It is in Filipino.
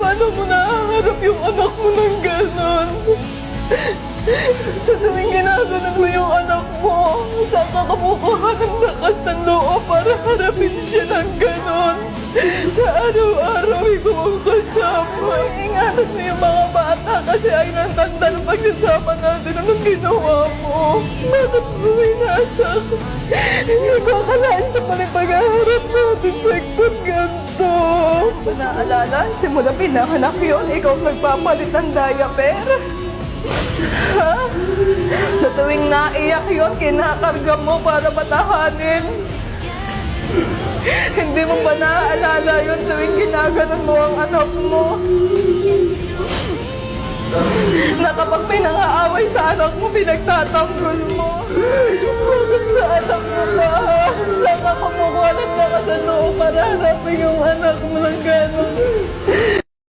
paano mo nahaharap yung anak mo ng ganon? Sa tuwing ginaganon mo yung anak mo, saan ka kamukuha ng lakas ng loob para harapin siya ng ganon? Sa araw-araw, ikaw ang kasama. Ingatan mo yung mga bata kasi ay natanda ng pagsasama natin anong ginawa mo. Bakit buhay nasak? Hindi ko akalaan sa maling pag-aharap natin sa eksam ganito. Naalala, simula pinanganak yun, ikaw ang nagpapalit ng diaper. Ha? Sa tuwing naiyak yun, kinakarga mo para matahanin. Hindi mo ba naaalala yun tuwing ginaganon mo ang anak mo? Na kapag may nangaaway sa anak mo, pinagtatanggol mo. Bakit sa anak mo ba? Saan ka kumukuha ng lakas ng loob para harapin yung anak mo ng gano'n?